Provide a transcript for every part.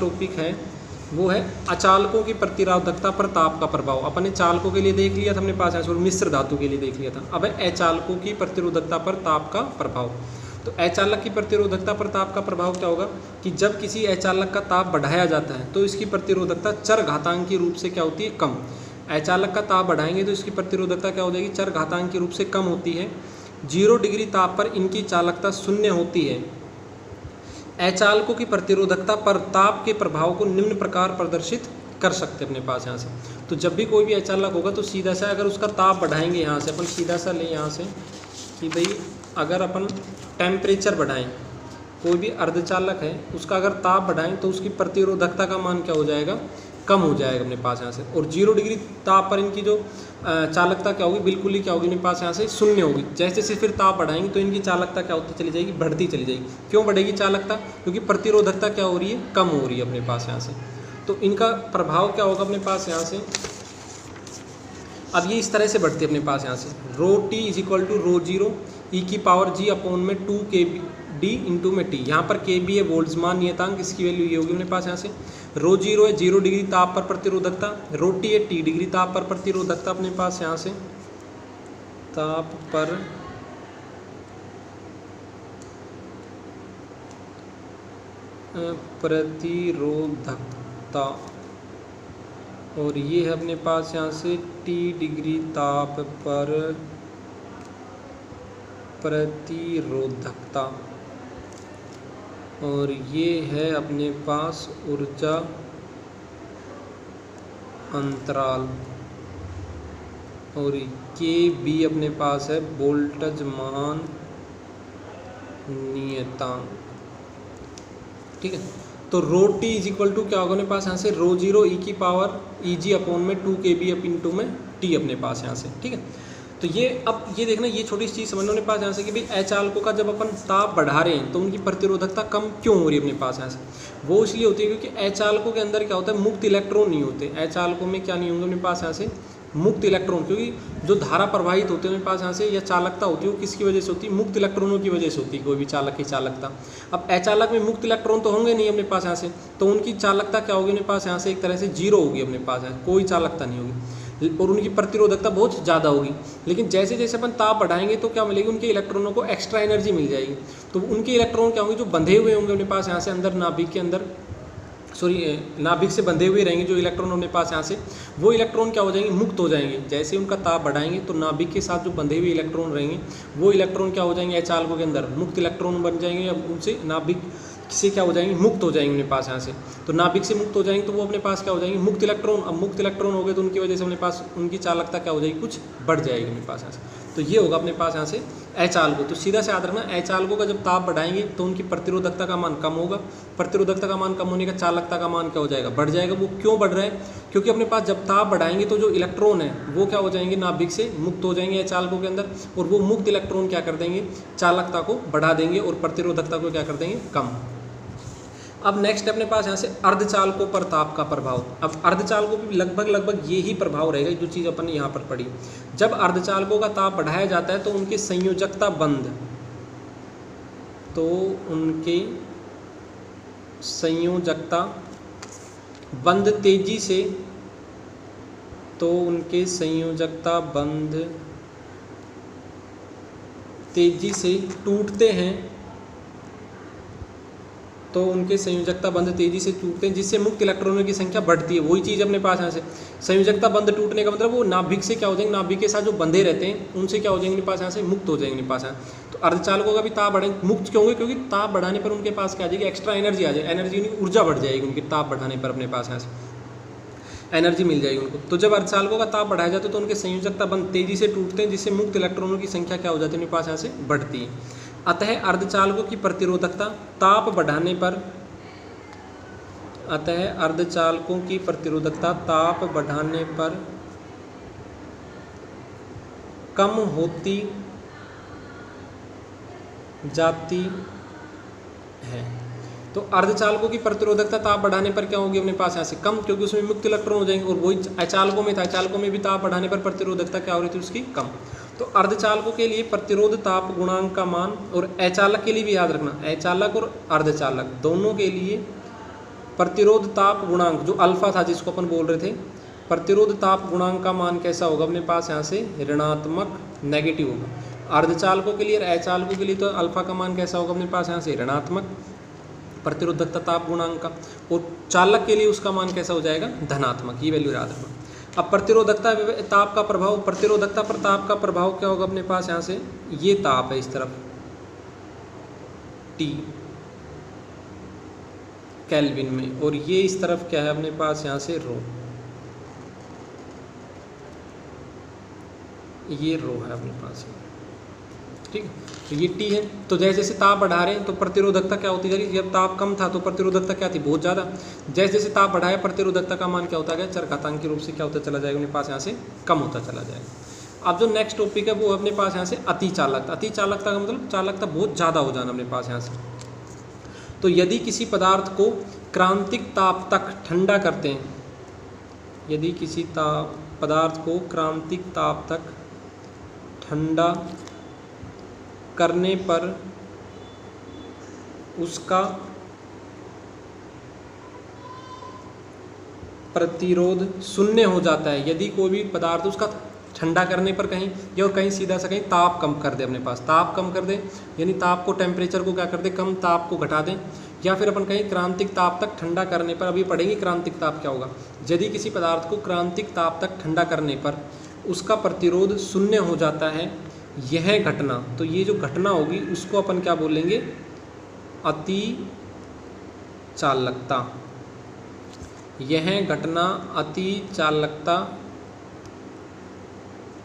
Topic है वो है अचालकों की प्रतिरोधकता पर ताप का प्रभाव। अपन ने चालकों के लिए देख लिया था अपने पास है, मिश्र धातु के लिए देख लिया था। अब है अचालकों की प्रतिरोधकता पर ताप का प्रभाव। तो अचालक की प्रतिरोधकता पर ताप का प्रभाव क्या होगा कि जब किसी अचालक का ताप बढ़ाया जाता है तो इसकी प्रतिरोधकता चर घातांकी रूप से क्या होती है, कम। अचालक का ताप बढ़ाएंगे तो इसकी प्रतिरोधकता क्या हो जाएगी, चर घातांकी रूप से कम होती है। 0 डिग्री ताप पर इनकी चालकता 0 होती है। अचालकों की प्रतिरोधकता पर ताप के प्रभाव को निम्न प्रकार प्रदर्शित कर सकते हैं अपने पास यहाँ से। तो जब भी कोई भी अचालक होगा तो सीधा सा अगर उसका ताप बढ़ाएंगे यहाँ से, अपन सीधा सा लें यहाँ से कि भाई अगर अपन टेम्परेचर बढ़ाएं, कोई भी अर्धचालक है उसका अगर ताप बढ़ाएं तो उसकी प्रतिरोधकता का मान क्या हो जाएगा, कम हो जाएगा अपने पास यहाँ से। और 0 डिग्री ताप पर इनकी जो चालकता क्या होगी, बिल्कुल ही क्या होगी अपने पास यहाँ से 0 होगी। जैसे जैसे फिर ताप बढ़ाएंगे तो इनकी चालकता क्या होती चली जाएगी, बढ़ती चली जाएगी। क्यों बढ़ेगी चालकता, क्योंकि प्रतिरोधकता क्या हो रही है, कम हो रही है अपने पास यहाँ से। तो इनका प्रभाव क्या होगा अपने पास यहाँ से, अब ये इस तरह से बढ़ती है अपने पास यहाँ से। Rho T is equal to rho 0 e की पावर जी अपॉन में 2 के डी इंटू में टी। यहाँ पर के बी है बोल्ट्जमान नियतांक, इसकी वैल्यू ये होगी अपने पास यहाँ से। रो 0 है 0 डिग्री ताप पर प्रतिरोधकता, रो टी है टी डिग्री ताप पर प्रतिरोधकता अपने पास यहाँ से। ताप पर प्रतिरोधकता, और ये है अपने पास यहाँ से टी डिग्री ताप पर प्रतिरोधकता, और ये है अपने पास ऊर्जा अंतराल, और के बी अपने पास है वोल्टेज मान नियतांक। ठीक है, तो rho T is equal to क्या होगा अपने पास यहाँ से, रो 0 ई की पावर ई जी अपॉन में 2 के बी अप इंटू में टी अपने पास यहाँ से। ठीक है, तो ये अब ये देखना, ये छोटी सी चीज़ समझना अपने पास यहाँ से कि भाई अचालकों का जब अपन ताप बढ़ा रहे हैं तो उनकी प्रतिरोधकता कम क्यों हो रही है अपने पास यहाँ से। वो इसलिए होती है क्योंकि अचालकों के अंदर क्या होता है, मुक्त इलेक्ट्रॉन नहीं होते। अचालकों में क्या नहीं होंगे अपने पास यहाँ से, मुक्त इलेक्ट्रॉन। क्योंकि जो धारा प्रवाहित होते हैं अपने पास यहाँ से या चालकता होती है वो किसकी वजह से होती है, मुक्त इलेक्ट्रॉनों की वजह से होती है कोई भी चालक की चालकता। अब अचालक में मुक्त इलेक्ट्रॉन तो होंगे नहीं अपने पास यहाँ से, तो उनकी चालकता क्या होगी अपने पास यहाँ से, एक तरह से 0 होगी अपने पास यहाँ, कोई चालकता नहीं होगी और उनकी प्रतिरोधकता बहुत ज़्यादा होगी। लेकिन जैसे जैसे अपन ताप बढ़ाएंगे तो क्या मिलेगी, उनके इलेक्ट्रॉनों को एक्स्ट्रा एनर्जी मिल जाएगी। तो उनके इलेक्ट्रॉन क्या होंगे, जो बंधे हुए होंगे अपने पास यहाँ से अंदर नाभिक के अंदर, नाभिक से बंधे हुए रहेंगे जो इलेक्ट्रॉन अपने पास यहाँ से, वो इलेक्ट्रॉन क्या हो जाएंगे, मुक्त हो जाएंगे। जैसे उनका ताप बढ़ाएंगे तो नाभिक के साथ जो बंधे हुए इलेक्ट्रॉन रहेंगे वो इलेक्ट्रॉन क्या हो जाएंगे, अचालकों के अंदर मुक्त इलेक्ट्रॉन बन जाएंगे, या उनसे नाभिक से क्या हो जाएंगे, मुक्त हो जाएंगे अपने पास यहाँ से। तो नाभिक से मुक्त हो जाएंगे तो वो अपने पास क्या हो जाएंगे, मुक्त इलेक्ट्रॉन। अब मुक्त इलेक्ट्रॉन हो गए तो उनकी वजह से अपने पास उनकी चालकता क्या हो जाएगी, कुछ बढ़ जाएगी अपने पास यहाँ से। तो ये होगा अपने पास यहाँ से अचालकों। तो सीधा से याद रखना, अचालकों का जब ताप बढ़ाएंगे तो उनकी प्रतिरोधकता का मान कम होगा। प्रतिरोधकता का मान कम होने का चालकता का मान क्या हो जाएगा, बढ़ जाएगा। वो क्यों बढ़ रहा है, क्योंकि अपने पास जब ताप बढ़ाएंगे तो जो इलेक्ट्रॉन है वो क्या हो जाएंगे, नाभिक से मुक्त हो जाएंगे अचालकों के अंदर, और वो मुक्त इलेक्ट्रॉन क्या कर देंगे, चालकता को बढ़ा देंगे और प्रतिरोधकता को क्या कर देंगे, कम। अब नेक्स्ट अपने पास यहाँ से अर्धचालकों पर ताप का प्रभाव। अब अर्धचालकों पर लगभग ये ही प्रभाव रहेगा जो चीज़ अपन ने यहाँ पर पढ़ी। जब अर्धचालकों का ताप बढ़ाया जाता है तो उनके संयोजकता बंध, तो उनके संयोजकता बंध तेजी से, तो उनके संयोजकता बंध तेजी से टूटते हैं, तो उनके संयोजकता बंध तेजी से टूटते हैं जिससे मुक्त इलेक्ट्रॉनों की संख्या बढ़ती है। वही चीज़ अपने पास यहाँ से, संयोजकता बंध टूटने का मतलब वो नाभिक से क्या हो जाएंगे, नाभिक के साथ जो बंधे रहते हैं उनसे क्या हो जाएंगे अपने पास यहाँ से, मुक्त हो जाएंगे अपने पास यहाँ। तो अर्धचालकों का भी ताप बढ़ेंगे, मुक्त क्यों होंगे, क्योंकि ताप बढ़ाने पर उनके पास क्या आ जाएगी, एक्स्ट्रा एनर्जी आ जाएगी, एनर्जी ऊर्जा बढ़ जाएगी उनके ताप बढ़ाने पर, अपने पास यहाँ से एनर्जी मिल जाएगी उनको। तो जब अर्धचालकों का ताप बढ़ाया जाता है तो उनके संयोजकता बंध तेजी से टूटते हैं जिससे मुक्त इलेक्ट्रॉनों की संख्या क्या हो जाती है अपने पास यहाँ से, बढ़ती है। अतः अर्धचालकों की प्रतिरोधकता ताप बढ़ाने पर, अतः अर्धचालकों की प्रतिरोधकता ताप बढ़ाने पर कम होती जाती है। तो अर्धचालकों की प्रतिरोधकता ताप बढ़ाने पर क्या होगी अपने पास यहाँ से, कम, क्योंकि उसमें मुक्त इलेक्ट्रॉन हो जाएंगे। और वही अचालकों में था, अचालकों में भी ताप बढ़ाने पर प्रतिरोधकता क्या हो रही थी उसकी, कम। तो अर्धचालकों के लिए प्रतिरोध ताप गुणांक का मान, और अचालक के लिए भी याद रखना, अचालक और अर्धचालक दोनों के लिए प्रतिरोध ताप गुणांक जो अल्फा था जिसको अपन बोल रहे थे, प्रतिरोध ताप गुणांक का मान कैसा होगा अपने पास यहाँ से ऋणात्मक नेगेटिव होगा। अर्धचालकों के लिए और अचालकों के लिए तो अल्फा का मान कैसा होगा अपने पास यहाँ से ऋणात्मक प्रतिरोधकता ताप गुणांक का, और चालक के लिए उसका मान कैसा हो जाएगा धनात्मक, ये वैल्यू याद रखना। अब प्रतिरोधकता ताप का प्रभाव, प्रतिरोधकता पर ताप का प्रभाव क्या होगा अपने पास यहाँ से, ये ताप है इस तरफ T केल्विन में, और ये इस तरफ क्या है अपने पास यहाँ से रो, ये रो है अपने पास, ठीक है। तो ये T है। तो जैसे जैसे ताप बढ़ा रहे हैं तो प्रतिरोधकता क्या होती जा रही है, जब ताप कम था तो प्रतिरोधकता क्या थी बहुत ज़्यादा, जैसे जैसे ताप बढ़ाया प्रतिरोधकता का मान क्या होता गया चरघातांकी रूप से क्या होता चला जाएगा अपने पास यहाँ से कम होता चला जाएगा। अब जो नेक्स्ट टॉपिक है वो अपने पास यहाँ से अति चालकता। अति चालकता का मतलब चालकता बहुत ज़्यादा हो जाना अपने पास यहाँ से। तो यदि किसी पदार्थ को क्रांतिक ताप तक ठंडा करते हैं, यदि किसी पदार्थ को क्रांतिक ताप तक ठंडा करने पर उसका प्रतिरोध शून्य हो जाता है। यदि कोई भी पदार्थ उसका ठंडा करने पर कहीं या कहीं सीधा सा कहीं ताप कम कर दे, अपने पास ताप कम कर दे, यानी ताप को टेम्परेचर को क्या कर दे कम, ताप को घटा दें, या फिर अपन कहीं क्रांतिक ताप तक ठंडा करने पर, अभी पढ़ेंगे क्रांतिक ताप क्या होगा। यदि किसी पदार्थ को क्रांतिक ताप तक ठंडा करने पर उसका प्रतिरोध शून्य हो जाता है, यह घटना, तो ये जो घटना होगी उसको अपन क्या बोलेंगे अति चालकता। यह घटना अति चालकता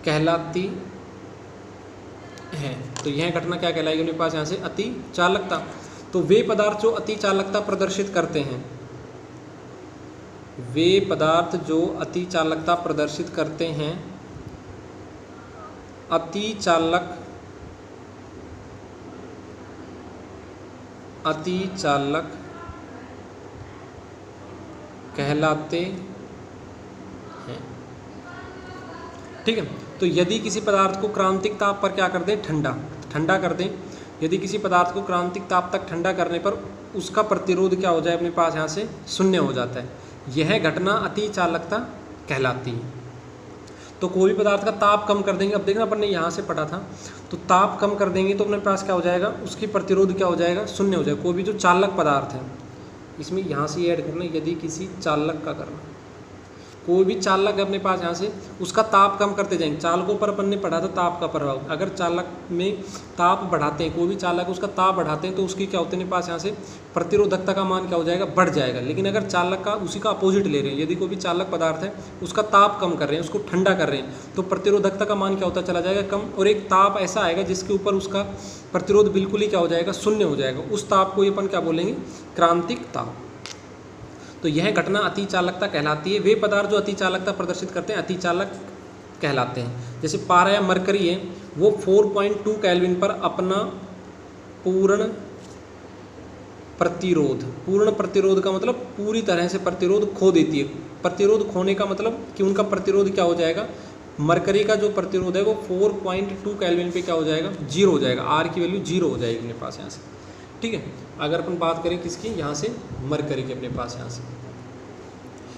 कहलाती है। तो यह घटना क्या कहलाएगी अपने पास यहाँ से अति चालकता। तो वे पदार्थ जो अति चालकता प्रदर्शित करते हैं, वे पदार्थ जो अति चालकता प्रदर्शित करते हैं, अति चालक कहलाते हैं, ठीक है। तो यदि किसी पदार्थ को क्रांतिक ताप पर क्या कर दें ठंडा कर दें, यदि किसी पदार्थ को क्रांतिक ताप तक ठंडा करने पर उसका प्रतिरोध क्या हो जाए अपने पास यहाँ से शून्य हो जाता है, यह घटना अति चालकता कहलाती है। तो कोई भी पदार्थ का ताप कम कर देंगे, अब देखना अपन ने यहाँ से पढ़ा था, तो ताप कम कर देंगे तो अपने पास क्या हो जाएगा, उसकी प्रतिरोध क्या हो जाएगा शून्य हो जाएगा। कोई भी जो चालक पदार्थ है, इसमें यहाँ से ऐड करना, यदि किसी चालक का करना, कोई भी चालक है अपने पास यहाँ से उसका ताप कम करते जाएंगे। चालकों पर अपन ने पढ़ा था ताप का प्रभाव, अगर चालक में ताप बढ़ाते हैं, कोई भी चालक उसका ताप बढ़ाते हैं तो उसकी क्या होते हैं पास यहाँ से प्रतिरोधकता का मान क्या हो जाएगा बढ़ जाएगा। लेकिन अगर चालक का उसी का अपोजिट ले रहे हैं, यदि कोई भी चालक पदार्थ है उसका ताप कम कर रहे हैं, उसको ठंडा कर रहे हैं, तो प्रतिरोधकता का मान क्या होता चला जाएगा कम, और एक ताप ऐसा आएगा जिसके ऊपर उसका प्रतिरोध बिल्कुल ही क्या हो जाएगा शून्य हो जाएगा। उस ताप को अपन क्या बोलेंगे क्रांतिक ताप। तो यह घटना अति चालकता कहलाती है। वे पदार्थ जो अति चालकता प्रदर्शित करते हैं अति चालक कहलाते हैं। जैसे पारा या मरकरी है, वो 4.2 केल्विन पर अपना पूर्ण प्रतिरोध का मतलब पूरी तरह से प्रतिरोध खो देती है। प्रतिरोध खोने का मतलब कि उनका प्रतिरोध क्या हो जाएगा, मरकरी का जो प्रतिरोध है वो 4.2 केल्विन पे क्या हो जाएगा जीरो हो जाएगा, आर की वैल्यू जीरो हो जाएगी अपने पास यहाँ से, ठीक है। अगर अपन बात करें किसकी, यहाँ से मरकरी के अपने पास यहाँ से।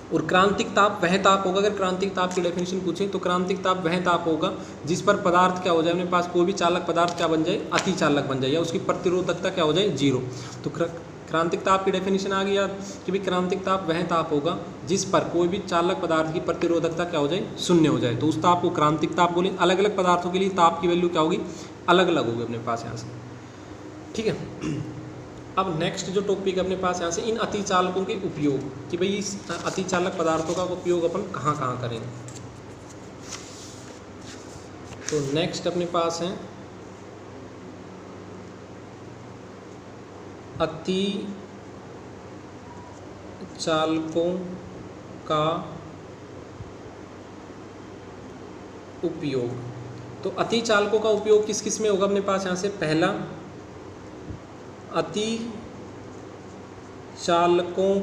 और क्रांतिक ताप वह ताप होगा, अगर क्रांतिक ताप की डेफिनेशन पूछें तो क्रांतिक ताप वह ताप होगा जिस पर पदार्थ क्या हो जाए अपने पास, कोई भी चालक पदार्थ क्या बन जाए अति चालक बन जाए, या उसकी प्रतिरोधकता क्या हो जाए जीरो। तो क्रांतिक ताप की डेफिनेशन आ गई याद कि भाई क्रांतिक ताप वह ताप होगा जिस पर कोई भी चालक पदार्थ की प्रतिरोधकता क्या हो जाए शून्य हो जाए, तो उस ताप को क्रांतिक ताप बोले। अलग अलग पदार्थों के लिए ताप की वैल्यू क्या होगी अलग अलग होगी अपने पास यहाँ से, ठीक है। अब नेक्स्ट जो टॉपिक है अपने पास यहाँ से इन अति चालकों के उपयोग, कि भाई इस अति चालक पदार्थों का उपयोग अपन कहाँ कहाँ करेंगे। तो नेक्स्ट अपने पास है अति चालकों का उपयोग। तो अति चालकों का उपयोग किस किस में होगा अपने पास यहाँ से, पहला अति चालकों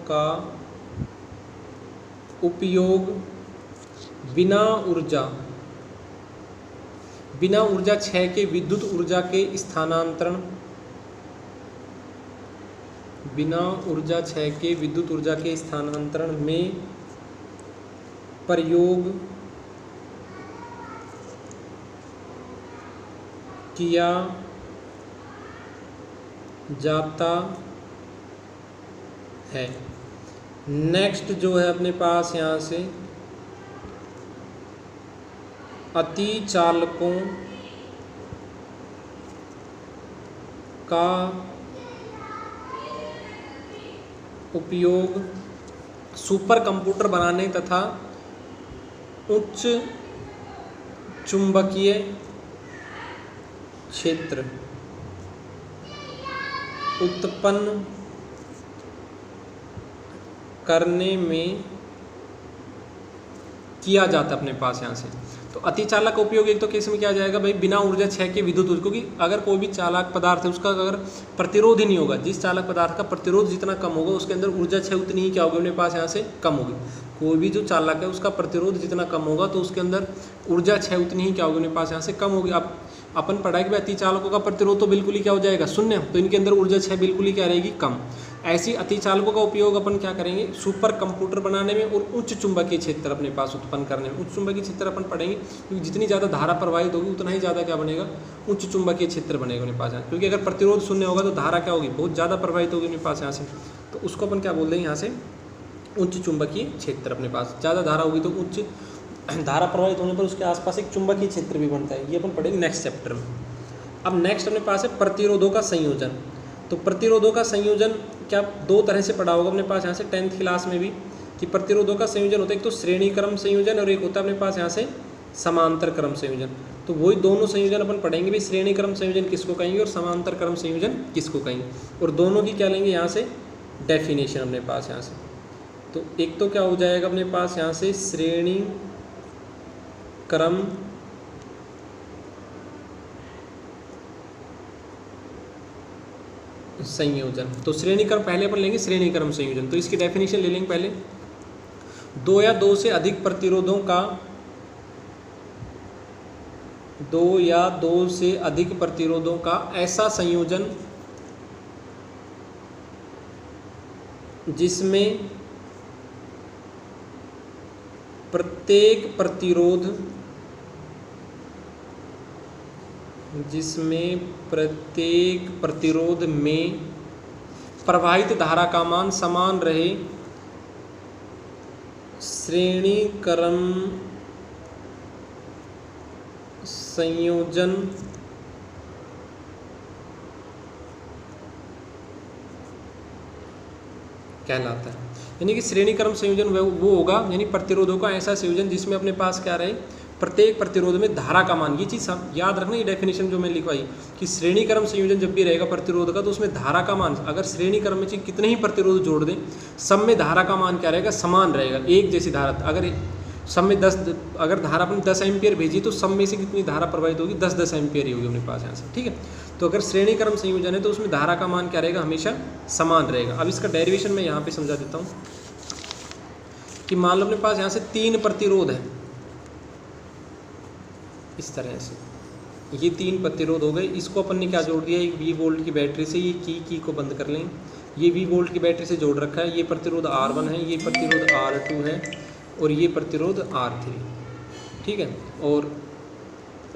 का उपयोग बिना ऊर्जा क्षय के विद्युत ऊर्जा के स्थानांतरण बिना ऊर्जा क्षय के विद्युत ऊर्जा के स्थानांतरण में प्रयोग किया जाता है। नेक्स्ट जो है अपने पास यहाँ से अतिचालकों का उपयोग सुपर कंप्यूटर बनाने तथा उच्च चुंबकीय क्षेत्र उत्पन्न करने में किया जाता अपने पास यहाँ से। तो अतिचालक का उपयोग एक तो केस में किया जाएगा भाई बिना ऊर्जा क्षय के विद्युत ऊर्जा, क्योंकि अगर कोई भी चालक पदार्थ है उसका अगर प्रतिरोध ही नहीं होगा, जिस चालक पदार्थ का प्रतिरोध जितना कम होगा उसके अंदर ऊर्जा क्षय उतनी ही क्या होगी अपने पास यहाँ से कम होगी। कोई भी जो चालक है उसका प्रतिरोध जितना कम होगा तो उसके अंदर ऊर्जा क्षय उतनी ही क्या होगी अपने पास यहाँ से कम होगी। अब अपन पढ़ाई कि अतिचालकों का प्रतिरोध तो बिल्कुल ही क्या हो जाएगा शून्य, तो इनके अंदर ऊर्जा क्षय बिल्कुल ही क्या रहेगी कम। ऐसी अतिचालकों का उपयोग अपन क्या करेंगे सुपर कंप्यूटर बनाने में और उच्च चुंबकीय क्षेत्र अपने पास उत्पन्न करने में। उच्च चुंबकीय क्षेत्र अपन पढ़ेंगे क्योंकि जितनी ज़्यादा धारा प्रवाहित होगी उतना ही ज़्यादा क्या बनेगा उच्च चुंबकीय क्षेत्र बनेगा अपने पास, क्योंकि अगर प्रतिरोध शून्य होगा तो धारा क्या होगी बहुत ज़्यादा प्रवाहित होगी अपने पास यहाँ से। तो उसको अपन क्या बोल देंगे यहाँ से उच्च चुंबकीय क्षेत्र अपने पास। ज़्यादा धारा होगी तो उच्च धारा प्रवाहित होने पर उसके आसपास एक चुंबकीय क्षेत्र भी बनता है। ये अपन पढ़ेंगे नेक्स्ट चैप्टर में। अब नेक्स्ट अपने पास है प्रतिरोधों का संयोजन। तो प्रतिरोधों का संयोजन क्या दो तरह से पढ़ा होगा अपने पास यहाँ से 10th क्लास में भी कि प्रतिरोधों का संयोजन होता है एक तो श्रेणी क्रम संयोजन और एक होता है अपने पास यहाँ से समांतर क्रम संयोजन। तो वही दोनों संयोजन अपन पढ़ेंगे भी, श्रेणी क्रम संयोजन किसको कहेंगे और समांतर क्रम संयोजन किसको कहेंगे, और दोनों की क्या लेंगे यहाँ से डेफिनेशन अपने पास यहाँ से। तो एक तो क्या हो जाएगा अपने पास यहाँ से श्रेणी क्रम संयोजन। तो श्रेणी क्रम पहले अपन लेंगे श्रेणी क्रम संयोजन। तो इसकी डेफिनेशन ले लेंगे पहले, दो या दो से अधिक प्रतिरोधों का ऐसा संयोजन जिसमें प्रत्येक प्रतिरोध में प्रवाहित धारा का मान समान रहे, श्रेणी क्रम संयोजन कहलाता है। यानी कि श्रेणी क्रम संयोजन वो होगा यानी प्रतिरोधों का ऐसा संयोजन जिसमें अपने पास क्या रहे प्रत्येक प्रतिरोध में धारा का मान। ये चीज़ याद रखना, ये डेफिनेशन जो मैं लिखवाई कि श्रेणी क्रम संयोजन जब भी रहेगा प्रतिरोध का तो उसमें धारा का मान अगर श्रेणी क्रम में कितने ही प्रतिरोध जोड़ दें सब में धारा का मान क्या रहेगा समान रहेगा, एक जैसी धारा। अगर सब में 10 अगर धारा अपने 10 एम्पियर भेजी तो सब में से कितनी धारा प्रवाहित होगी 10 एम्पियर ही होगी अपने पास यहाँ से। ठीक है, तो अगर श्रेणी क्रम संयोजन है तो उसमें धारा का मान क्या रहेगा हमेशा समान रहेगा। अब इसका डेरिवेशन मैं यहाँ पे समझा देता हूँ कि मान लो अपने पास यहाँ से 3 प्रतिरोध है इस तरह से, ये 3 प्रतिरोध हो गए। इसको अपन ने क्या जोड़ दिया एक 20 वोल्ट की बैटरी से, ये की को बंद कर लें, ये 20 वोल्ट की बैटरी से जोड़ रखा है। ये प्रतिरोध R1 है, ये प्रतिरोध R2 है और ये प्रतिरोध R3। ठीक है, और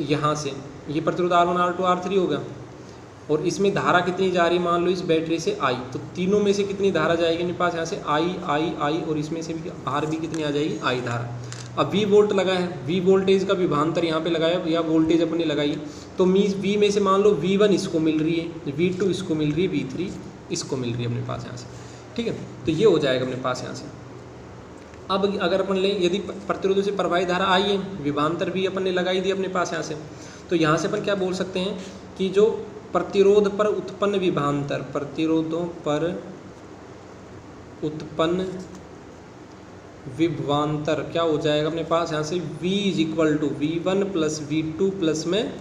यहाँ से ये प्रतिरोध R1 R2 R3 होगा और इसमें धारा कितनी जा रही है मान लो इस बैटरी से I, तो तीनों में से कितनी धारा जाएगी मेरे पास यहाँ से I और इसमें से भी बाहर भी कितनी आ जाएगी I धारा। अब V वोल्ट लगा है, V वोल्टेज का विभांतर यहाँ पे लगाया या वोल्टेज अपने लगाई, तो V में से मान लो V1 इसको मिल रही है, V2 इसको मिल रही है, V3 इसको मिल रही है अपने पास यहाँ से। ठीक है, तो ये हो जाएगा अपने पास यहाँ से। अब अगर अपन लें यदि प्रतिरोधों से प्रवाहित धारा आई है, विभांतर भी अपन ने लगाई दी अपने पास यहाँ से, तो यहाँ से अपन क्या बोल सकते हैं कि जो प्रतिरोध पर उत्पन्न विभांतर, प्रतिरोधों पर उत्पन्न विभवांतर क्या हो जाएगा अपने पास यहाँ से V = V1 + V2 + में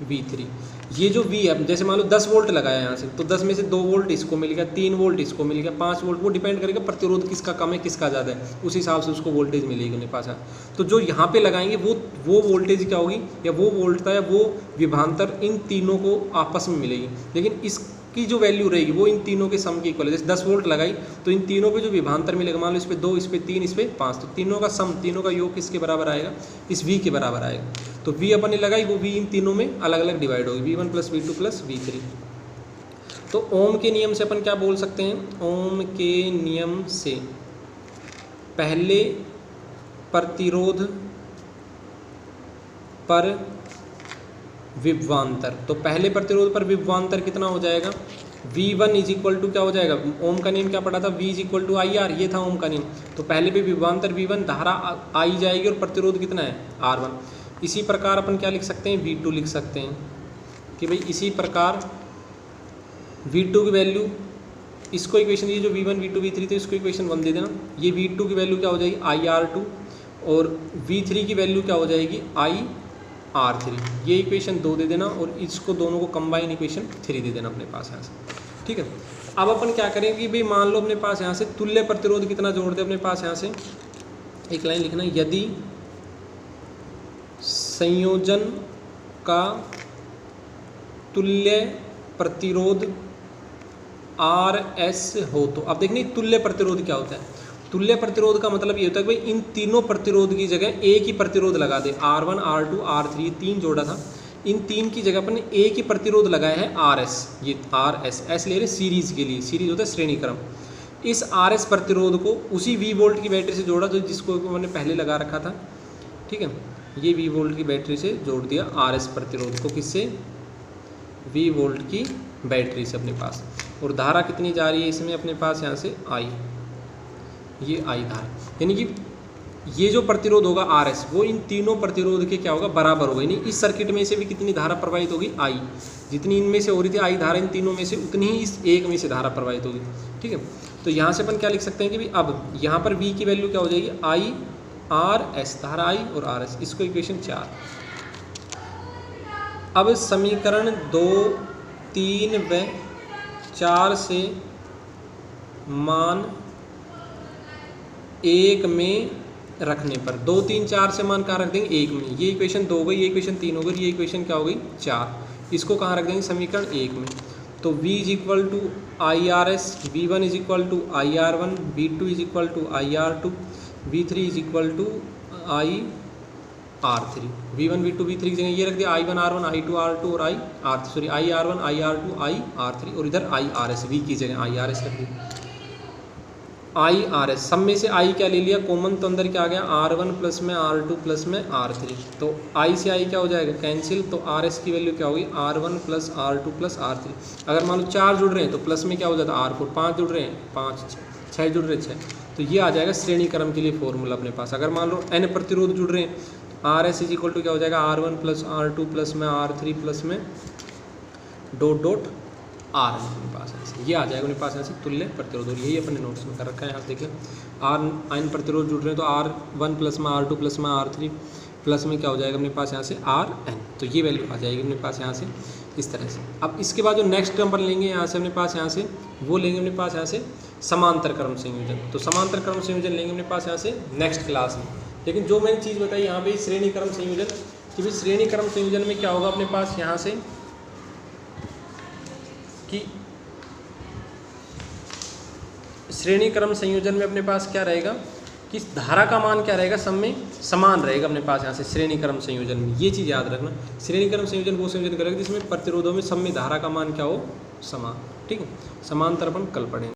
V3। ये जो V है जैसे मान लो 10 वोल्ट लगाया यहाँ से, तो 10 में से 2 वोल्ट इसको मिल गया, 3 वोल्ट इसको मिल गया, 5 वोल्ट, वो डिपेंड करेगा प्रतिरोध किसका कम है किसका ज़्यादा है, उस हिसाब से उसको वोल्टेज मिलेगी अपने पास। तो जो यहाँ पे लगाएंगे वो वोल्टेज क्या होगी या वो वोल्टता या वो विभांतर इन तीनों को आपस में मिलेगी। लेकिन की जो वैल्यू रहेगी वो इन तीनों के सम के इक्वल है। जैसे 10 वोल्ट लगाई तो इन तीनों पे जो विभवांतर मिलेगा, मान लो इस पे 2, इस पे 3, इस पे 5, तो तीनों का सम, तीनों का योग किसके बराबर आएगा, इस V के बराबर आएगा। तो V अपन ने लगाई, वो V इन तीनों में अलग अलग डिवाइड होगी, V1 + V2 + V3। तो ओम के नियम से अपन क्या बोल सकते हैं, ओम के नियम से पहले प्रतिरोध पर विभवांतर, तो पहले प्रतिरोध पर विभवांतर कितना हो जाएगा, V1 = क्या हो जाएगा, ओम का नियम क्या पढ़ा था, V = IR, ये था ओम का नियम। तो पहले पे विभवांतर V1, धारा आई जाएगी और प्रतिरोध कितना है R1। इसी प्रकार अपन क्या लिख सकते हैं, V2 लिख सकते हैं कि भाई इसी प्रकार V2 की वैल्यू, इसको इक्वेशन, ये जो V1 V2 V3 थे इसको इक्वेशन 1 दे देना। ये V2 की वैल्यू क्या हो जाएगी IR2 और V3 की वैल्यू क्या हो जाएगी IR3। ये इक्वेशन 2 दे देना और इसको दोनों को कंबाइन इक्वेशन 3 दे देना अपने पास यहाँ से। ठीक है, अब अपन क्या करेंगे कि भाई मान लो अपने पास यहाँ से तुल्य प्रतिरोध कितना जोड़ दे अपने पास, यहाँ से एक लाइन लिखना, यदि संयोजन का तुल्य प्रतिरोध RS हो तो, अब देखने तुल्य प्रतिरोध क्या होता है, तुल्य प्रतिरोध का मतलब ये होता है कि भाई इन तीनों प्रतिरोध की जगह एक ही प्रतिरोध लगा दे, R1 R2 R3 तीन जोड़ा था, इन तीन की जगह अपन ने एक ही प्रतिरोध लगाया है RS, ये RS, S ले रहे सीरीज़ के लिए, सीरीज होता है श्रेणी क्रम। इस RS प्रतिरोध को उसी V वोल्ट की बैटरी से जोड़ा, तो जिसको मैंने पहले लगा रखा था। ठीक है, ये V वोल्ट की बैटरी से जोड़ दिया RS प्रतिरोध को, किससे, V वोल्ट की बैटरी से अपने पास। और धारा कितनी जा रही है इसमें अपने पास, यहाँ से I, ये I धारा, यानी कि ये जो प्रतिरोध होगा RS वो इन तीनों प्रतिरोध के क्या होगा, बराबर होगा। यानी इस सर्किट में से भी कितनी धारा प्रवाहित होगी, I, जितनी इनमें से हो रही थी I धारा इन तीनों में से, उतनी ही इस एक में से धारा प्रवाहित होगी। ठीक है, तो यहाँ से अपन क्या लिख सकते हैं कि भाई अब यहाँ पर V की वैल्यू क्या हो जाएगी IRS, धारा I और RS, इसको इक्वेशन 4। अब समीकरण 2, 3 व 4 से मान 1 में रखने पर, 2, 3, 4 से मान कहाँ रख देंगे, 1 में। ये इक्वेशन 2 हो गई, ये इक्वेशन 3 हो गई, ये इक्वेशन क्या हो गई 4। इसको कहाँ रख देंगे, समीकरण 1 में। तो V = IRS, V1 = IR1, V2 = IR2, V3 = IR3। V1 V2 V3 की जगह ये रख दिया I1 R1 I2 R2 और IR1 IR2 IR3, और इधर IRS, V की जगह IRS रख दिया। IRS, सब में से I क्या ले लिया कॉमन, तो अंदर क्या आ गया R1 प्लस में R2 प्लस में R3, तो I से I क्या हो जाएगा कैंसिल, तो RS की वैल्यू क्या होगी R1 plus R2 plus R3। अगर मान लो 4 जुड़ रहे हैं तो प्लस में क्या हो जाता है R4, 5 जुड़ रहे हैं 5, 6 जुड़ रहे हैं 6, तो ये आ जाएगा श्रेणी क्रम के लिए फॉर्मूला अपने पास। अगर मान लो N प्रतिरोध जुड़ रहे हैं, RS = क्या हो जाएगा R1 प्लस R2 प्लस में R3 प्लस में ... R अपने पास ऐसे ये आ जाएगा अपने पास यहाँ से तुल्य प्रतिरोध। और यही अपने नोट्स में कर रखा है, यहाँ से देख लें N प्रतिरोध जुड़ रहे हैं तो R1 प्लस में R2 प्लस में R3 प्लस में क्या हो जाएगा अपने पास यहाँ से RN, तो ये वैल्यू आ जाएगी अपने पास यहाँ से इस तरह से। अब इसके बाद जो नेक्स्ट टर्म पर लेंगे यहाँ से अपने पास, यहाँ से वो लेंगे अपने पास यहाँ से समांतर क्रम संयोजन। तो समांतर क्रम संयोजन लेंगे अपने पास यहाँ से नेक्स्ट क्लास में। लेकिन जो मैंने चीज़ बताई यहाँ पे श्रेणी क्रम संयोजन, कि भाई श्रेणी क्रम संयोजन में क्या होगा अपने पास यहाँ से कि श्रेणी क्रम संयोजन में अपने पास क्या रहेगा कि धारा का मान क्या रहेगा, सब में समान रहेगा अपने पास यहाँ से श्रेणी क्रम संयोजन में। ये चीज़ याद रखना, श्रेणी क्रम संयोजन वो संयोजन करेगा जिसमें प्रतिरोधों में सब में धारा का मान क्या हो, समान। ठीक है, समांतर अपन कल पढ़ेंगे।